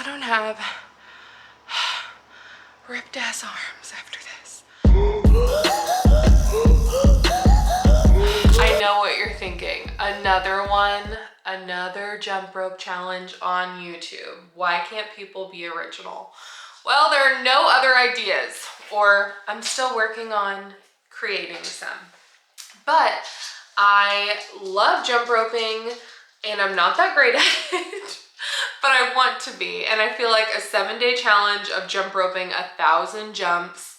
don't have ripped ass arms after this. I know what you're thinking. Another one, another jump rope challenge on YouTube. Why can't people be original? Well, there are no other ideas, or I'm still working on creating some. But I love jump roping and I'm not that great at it, but I want to be. And I feel like a 7-day challenge of jump roping 1,000 jumps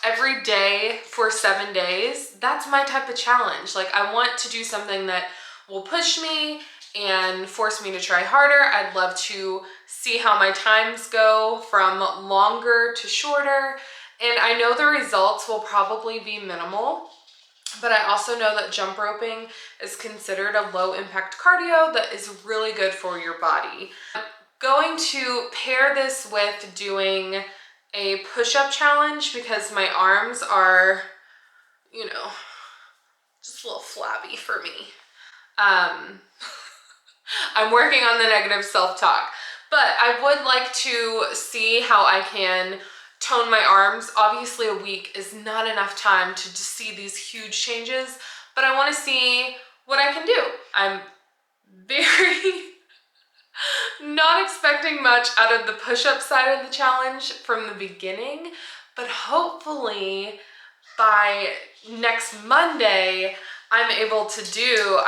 every day for 7 days, that's my type of challenge. Like, I want to do something that will push me and force me to try harder. I'd love to see how my times go from longer to shorter. And I know the results will probably be minimal, but I also know that jump roping is considered a low impact cardio that is really good for your body. I'm going to pair this with doing a push-up challenge because my arms are, you know, just a little flabby for me. I'm working on the negative self-talk, but I would like to see how I can tone my arms. Obviously a week is not enough time to just see these huge changes, but I want to see what I can do. I'm very not expecting much out of the push-up side of the challenge from the beginning, but hopefully by next Monday I'm able to do,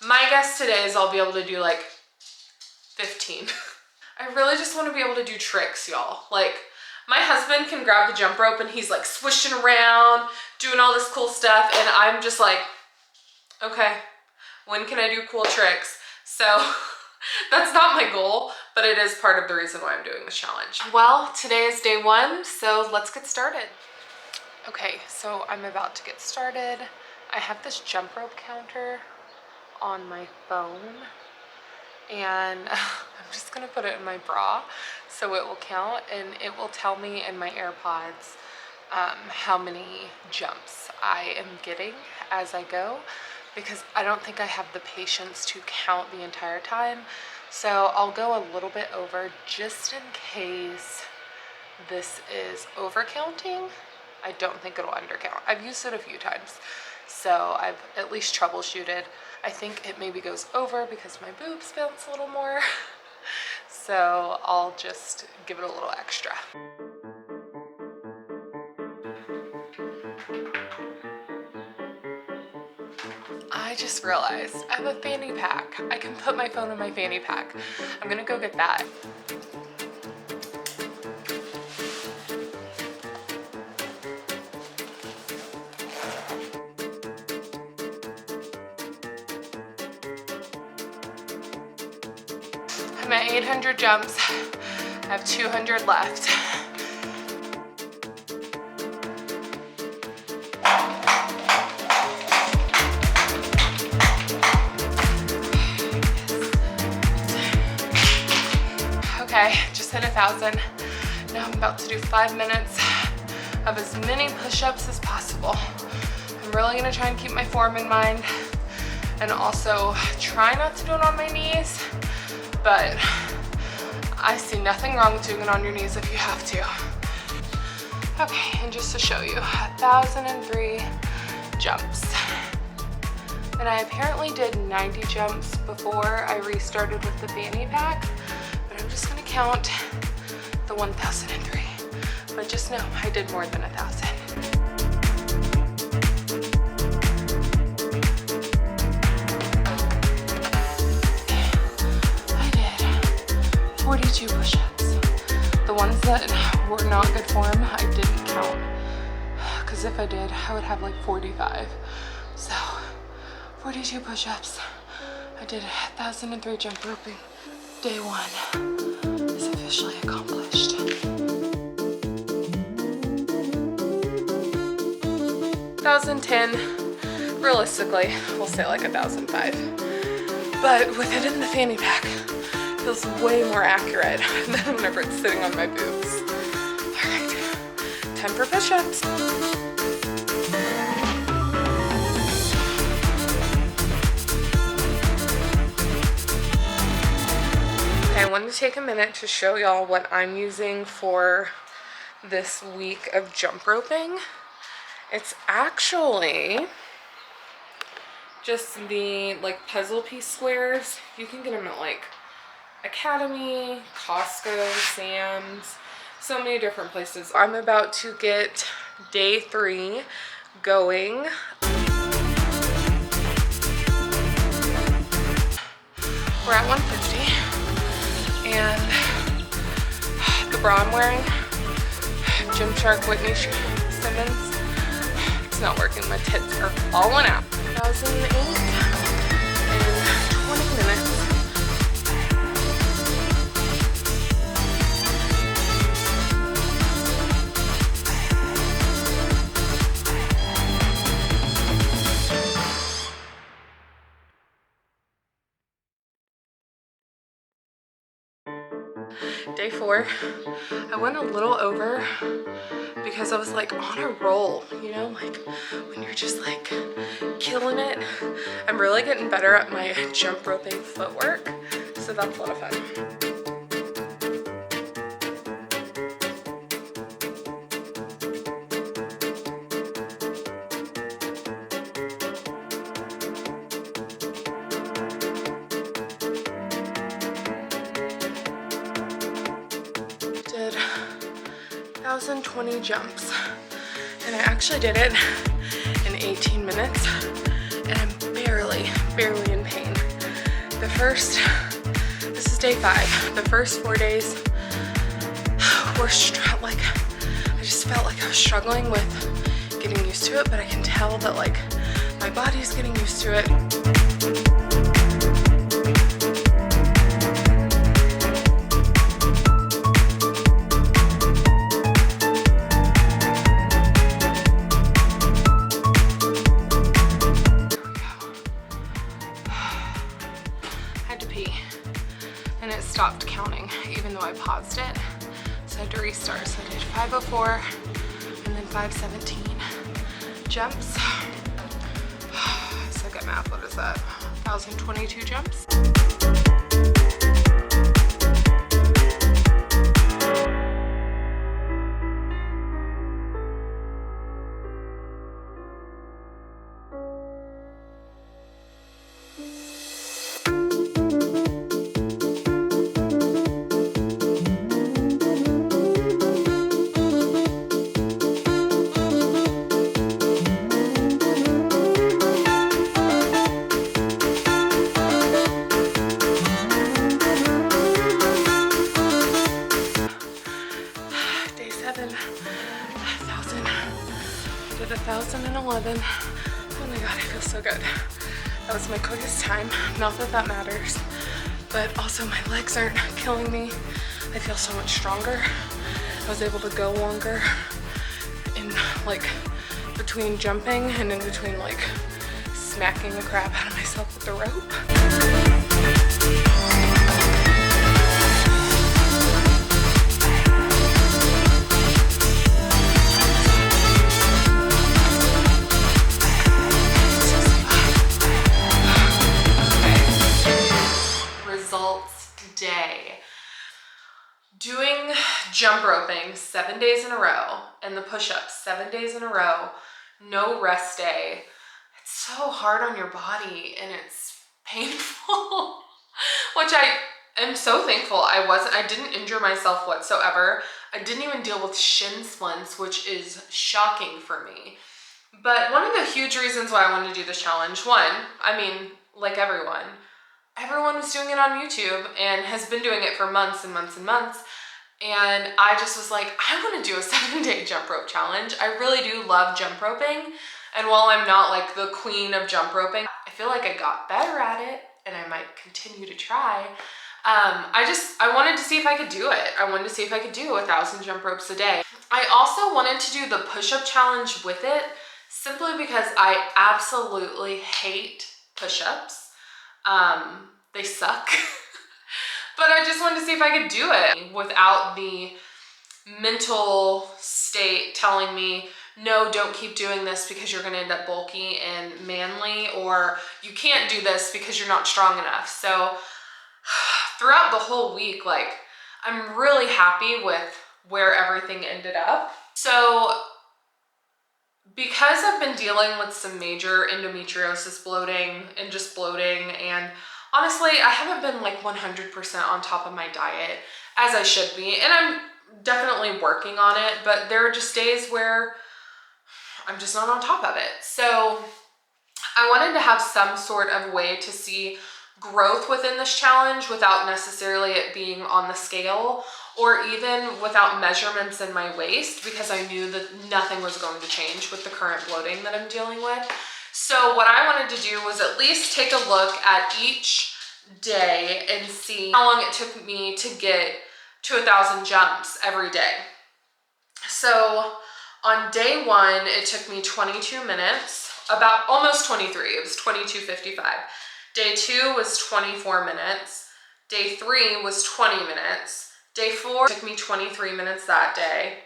my guess today is I'll be able to do like 15. I really just want to be able to do tricks, y'all. Like, my husband can grab the jump rope and he's like swishing around, doing all this cool stuff, and I'm just like, okay, when can I do cool tricks? So that's not my goal, but it is part of the reason why I'm doing this challenge. Well, today is day 1, so let's get started. Okay, so I'm about to get started. I have this jump rope counter on my phone, and I'm just gonna put it in my bra so it will count, and it will tell me in my AirPods how many jumps I am getting as I go, because I don't think I have the patience to count the entire time. So I'll go a little bit over just in case this is over counting. I don't think it'll undercount. I've used it a few times, so I've at least troubleshooted. I think it maybe goes over because my boobs bounce a little more. So I'll just give it a little extra. I just realized I have a fanny pack. I can put my phone in my fanny pack. I'm gonna go get that. I'm at 800 jumps. I have 200 left. Okay, just hit 1,000. Now I'm about to do 5 minutes of as many push-ups as possible. I'm really gonna try and keep my form in mind, and also try not to do it on my knees, but I see nothing wrong with doing it on your knees if you have to. Okay, and just to show you, 1,003 jumps. And I apparently did 90 jumps before I restarted with the fanny pack, but I'm just gonna count the 1,003. But just know, I did more than 1,000. I did 42 push-ups. The ones that were not good form, I didn't count. Because if I did, I would have like 45. So, 42 push-ups. I did 1,003 jump roping. Day 1 is officially accomplished. 1,010, realistically, we'll say like 1,005. But with it in the fanny pack, it feels way more accurate than whenever it's sitting on my boobs. All right, time for push-ups. Okay, I wanted to take a minute to show y'all what I'm using for this week of jump roping. It's actually just the like puzzle piece squares. You can get them at like Academy, Costco, Sam's, so many different places. I'm about to get day 3 going. We're at 150, and the bra I'm wearing, Gymshark Whitney Simmons, it's not working. My tits are falling out. 2008 in 20 minutes. Day 4, I went a little over because I was like on a roll, you know, like when you're just like killing it. I'm really getting better at my jump roping footwork, so that's a lot of fun. Did 1,020 jumps, and I actually did it in 18 minutes, and I'm barely in pain. This is day 5. The first 4 days were like, I just felt like I was struggling with getting used to it, but I can tell that like my body's getting used to it. And it stopped counting even though I paused it, so I had to restart. So I did 504 and then 517 jumps. Suck at math. What is that? 1,022 jumps. Day 7, 1,000. Did 1,011. Oh my god, I feel so good. That was my quickest time. Not that that matters, but also my legs aren't killing me. I feel so much stronger. I was able to go longer in like between jumping and in between like smacking the crap out of myself with the rope. Day. Doing jump roping 7 days in a row and the push-ups 7 days in a row, no rest day. It's so hard on your body and it's painful, which I am so thankful I didn't injure myself whatsoever. I didn't even deal with shin splints, which is shocking for me. But one of the huge reasons why I wanted to do this challenge, one, I mean, like everyone was doing it on YouTube and has been doing it for months and months and months. And I just was like, I want to do a 7-day jump rope challenge. I really do love jump roping. And while I'm not like the queen of jump roping, I feel like I got better at it and I might continue to try. I wanted to see if I could do it. I wanted to see if I could do 1,000 jump ropes a day. I also wanted to do the push-up challenge with it simply because I absolutely hate push-ups. They suck. But I just wanted to see if I could do it without the mental state telling me, no, don't keep doing this because you're gonna end up bulky and manly, or you can't do this because you're not strong enough. So throughout the whole week, like, I'm really happy with where everything ended up. So because I've been dealing with some major endometriosis, bloating, and just bloating, and honestly, I haven't been like 100% on top of my diet as I should be, and I'm definitely working on it, but there are just days where I'm just not on top of it. So I wanted to have some sort of way to see growth within this challenge without necessarily it being on the scale or even without measurements in my waist, because I knew that nothing was going to change with the current bloating that I'm dealing with. So what I wanted to do was at least take a look at each day and see how long it took me to get to 1,000 jumps every day. So on day one, it took me 22 minutes, about almost 23. It was 22:55. Day 2 was 24 minutes. Day 3 was 20 minutes. Day 4 took me 23 minutes that day.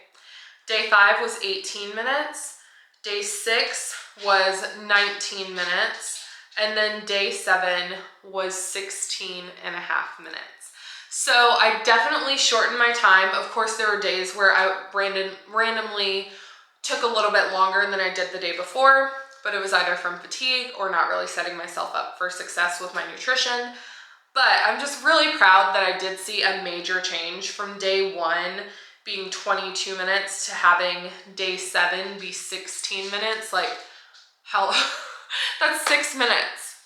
Day 5 was 18 minutes. Day 6 was 19 minutes. And then day 7 was 16 and a half minutes. So I definitely shortened my time. Of course, there were days where I randomly took a little bit longer than I did the day before, but it was either from fatigue or not really setting myself up for success with my nutrition. But I'm just really proud that I did see a major change from day 1 being 22 minutes to having day 7 be 16 minutes. Like, how, that's 6 minutes.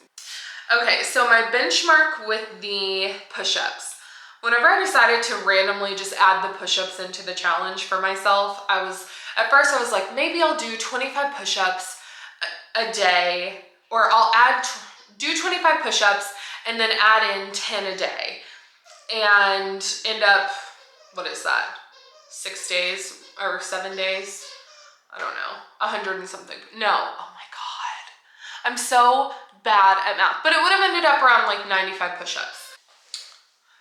Okay, so my benchmark with the push-ups. Whenever I decided to randomly just add the push-ups into the challenge for myself, at first I was like, maybe I'll do 25 push-ups a day, or I'll do 25 push-ups and then add in 10 a day and end up, what is that? 6 days or 7 days? I don't know, 100 and something. No, oh my God. I'm so bad at math, but it would have ended up around like 95 push-ups.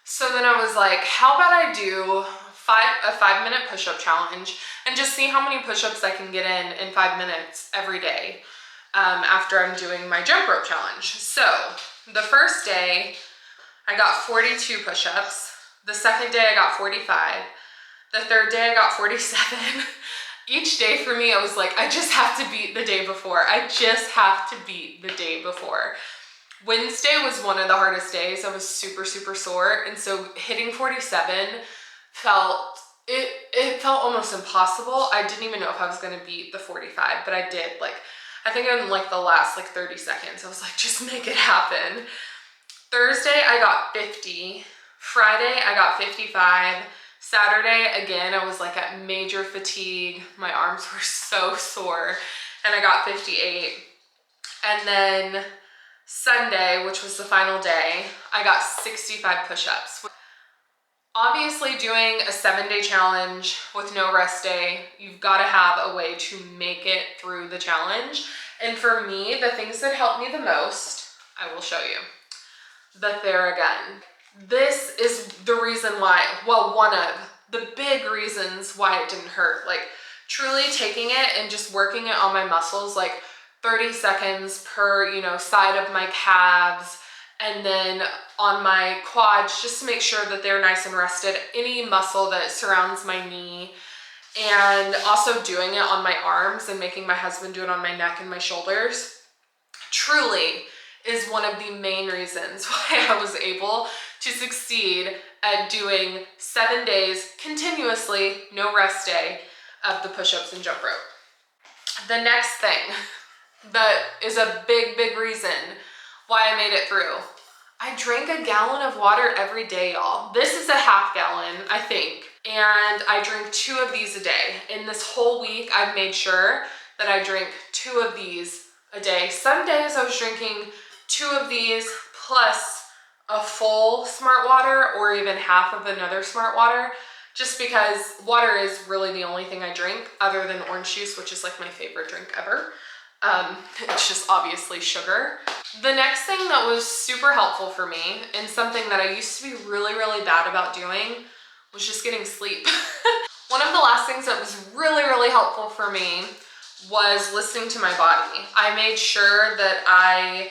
So then I was like, how about I do a 5-minute push-up challenge and just see how many push-ups I can get in 5 minutes every day after I'm doing my jump rope challenge. So the first day I got 42 push-ups. The second day I got 45. The third day I got 47. Each day for me, I was like, I just have to beat the day before. I just have to beat the day before. Wednesday was one of the hardest days. I was super, super sore. And so hitting 47 felt almost impossible. I didn't even know if I was going to beat the 45, but I did. Like, I think in like the last like 30 seconds, I was like, just make it happen. Thursday, I got 50. Friday, I got 55. Saturday, again, I was like at major fatigue. My arms were so sore, and I got 58. And then Sunday, which was the final day, I got 65 push-ups. Obviously, doing a 7-day challenge with no rest day, you've got to have a way to make it through the challenge. And for me, the things that helped me the most, I will show you. The Theragun. This is the reason why, well, one of the big reasons why it didn't hurt. Like, truly taking it and just working it on my muscles, like 30 seconds per, side of my calves, and then on my quads, just to make sure that they're nice and rested, any muscle that surrounds my knee, and also doing it on my arms and making my husband do it on my neck and my shoulders, truly is one of the main reasons why I was able to succeed at doing 7 days continuously, no rest day, of the push-ups and jump rope. The next thing that is a big, big reason why I made it through. I drank a gallon of water every day, y'all. This is a half gallon, I think, and I drink 2 of these a day. In this whole week, I've made sure that I drink 2 of these a day. Some days I was drinking 2 of these plus a full Smart Water or even half of another Smart Water, just because water is really the only thing I drink other than orange juice, which is like my favorite drink ever. It's just obviously sugar. The next thing that was super helpful for me, and something that I used to be really, really bad about doing, was just getting sleep. One of the last things that was really, really helpful for me was listening to my body. I made sure that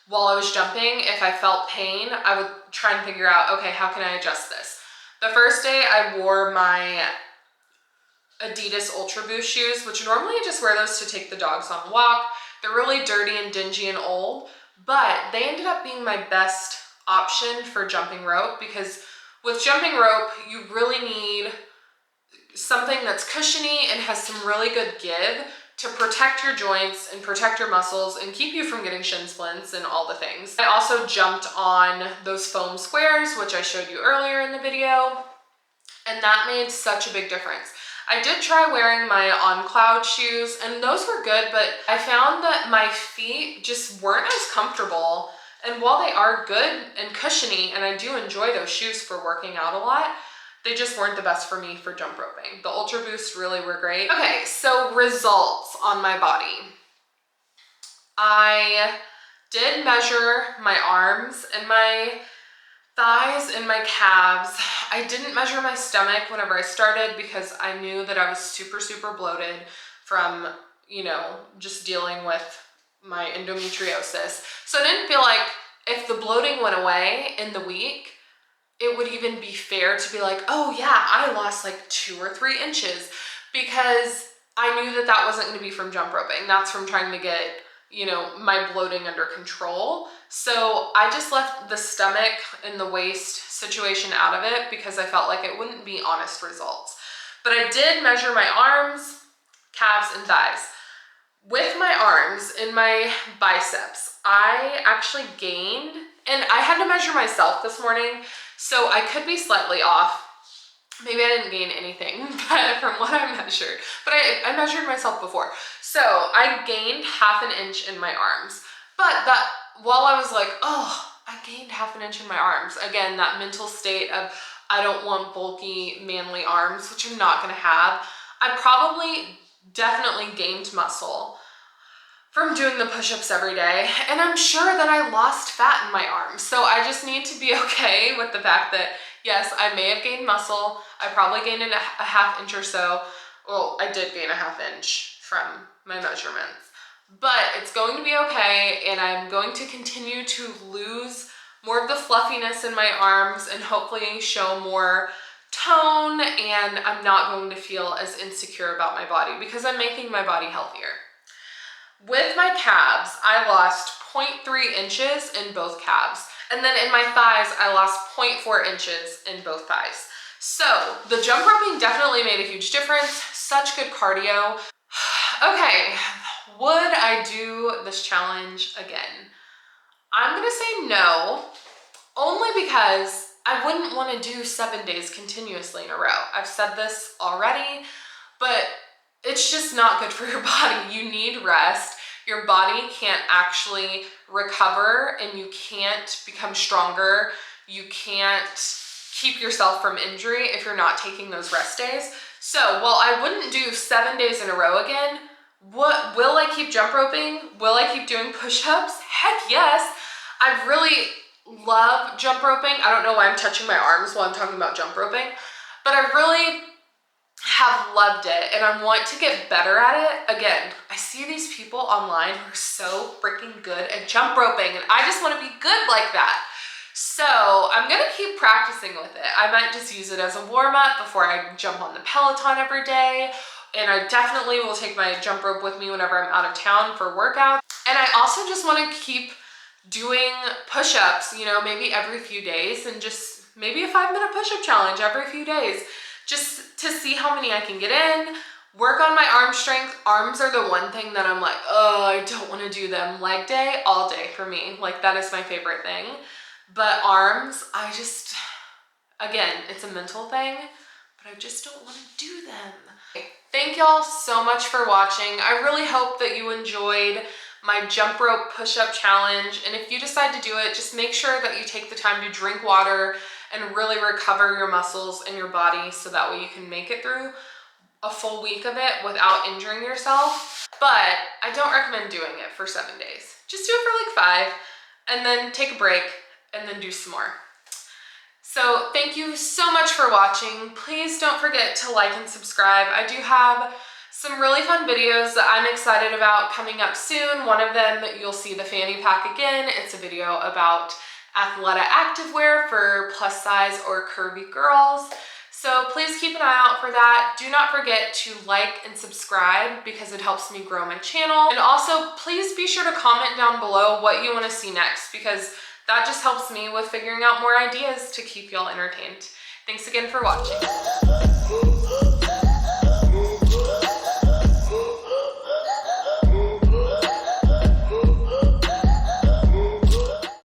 while I was jumping, if I felt pain, I would try and figure out, okay, how can I adjust this? The first day I wore my Adidas Ultra Boost shoes, which normally I just wear those to take the dogs on a walk. They're really dirty and dingy and old, but they ended up being my best option for jumping rope, because with jumping rope, you really need something that's cushiony and has some really good give to protect your joints and protect your muscles and keep you from getting shin splints and all the things. I also jumped on those foam squares, which I showed you earlier in the video, and that made such a big difference. I did try wearing my On Cloud shoes, and those were good, but I found that my feet just weren't as comfortable. And while they are good and cushiony, and I do enjoy those shoes for working out a lot, they just weren't the best for me for jump roping. The Ultra Boost really were great. Okay, so results on my body. I did measure my arms and my thighs and my calves. I didn't measure my stomach whenever I started because I knew that I was super, super bloated from, you know, just dealing with my endometriosis. So I didn't feel like if the bloating went away in the week, it would even be fair to be like, oh yeah, I lost like 2 or 3 inches, because I knew that that wasn't going to be from jump roping. That's from trying to get, you know, my bloating under control. So I just left the stomach and the waist situation out of it because I felt like it wouldn't be honest results. But I did measure my arms, calves, and thighs. With my arms and my biceps, I actually gained, and I had to measure myself this morning, so I could be slightly off. Maybe I didn't gain anything but from what I measured, but I measured myself before. So I gained ½ an inch in my arms, but that while I was like, oh, I gained ½ an inch in my arms, again, that mental state of I don't want bulky, manly arms, which I'm not gonna have. I probably definitely gained muscle from doing the push-ups every day, and I'm sure that I lost fat in my arms. So I just need to be okay with the fact that yes, I may have gained muscle. I probably gained a ½ inch or so. Well, I did gain a ½ inch from my measurements, but it's going to be okay, and I'm going to continue to lose more of the fluffiness in my arms and hopefully show more tone, and I'm not going to feel as insecure about my body because I'm making my body healthier. With my calves, I lost 0.3 inches in both calves. And then in my thighs, I lost 0.4 inches in both thighs. So the jump roping definitely made a huge difference. Such good cardio. Okay, would I do this challenge again? I'm gonna say no, only because I wouldn't want to do 7 days continuously in a row. I've said this already, but it's just not good for your body. You need rest. Your body can't actually recover, and you can't become stronger. You can't keep yourself from injury if you're not taking those rest days. So while I wouldn't do 7 days in a row again, will I keep jump roping? Will I keep doing push-ups? Heck yes. I really love jump roping. I don't know why I'm touching my arms while I'm talking about jump roping, but I really have loved it, and I want to get better at it. Again, I see these people online who are so freaking good at jump roping, and I just want to be good like that. So I'm gonna keep practicing with it. I might just use it as a warm-up before I jump on the Peloton every day, and I definitely will take my jump rope with me whenever I'm out of town for workouts. And I also just want to keep doing push-ups, you know, maybe every few days, and just maybe a 5-minute push-up challenge every few days, just to see how many I can get in, work on my arm strength. Arms are the one thing that I'm like, oh, I don't want to do them. Leg day, all day for me. Like, that is my favorite thing. But arms, I just, again, it's a mental thing, but I just don't want to do them. Thank y'all so much for watching. I really hope that you enjoyed my jump rope push-up challenge. And if you decide to do it, just make sure that you take the time to drink water and really recover your muscles and your body, so that way you can make it through a full week of it without injuring yourself. But I don't recommend doing it for 7 days. Just do it for like 5, and then take a break, and then do some more. So thank you so much for watching. Please don't forget to like and subscribe. I do have some really fun videos that I'm excited about coming up soon. One of them, you'll see the fanny pack again. It's a video about Athleta activewear for plus size or curvy girls. So please keep an eye out for that. Do not forget to like and subscribe because it helps me grow my channel. And also please be sure to comment down below what you want to see next, because that just helps me with figuring out more ideas to keep y'all entertained. Thanks again for watching.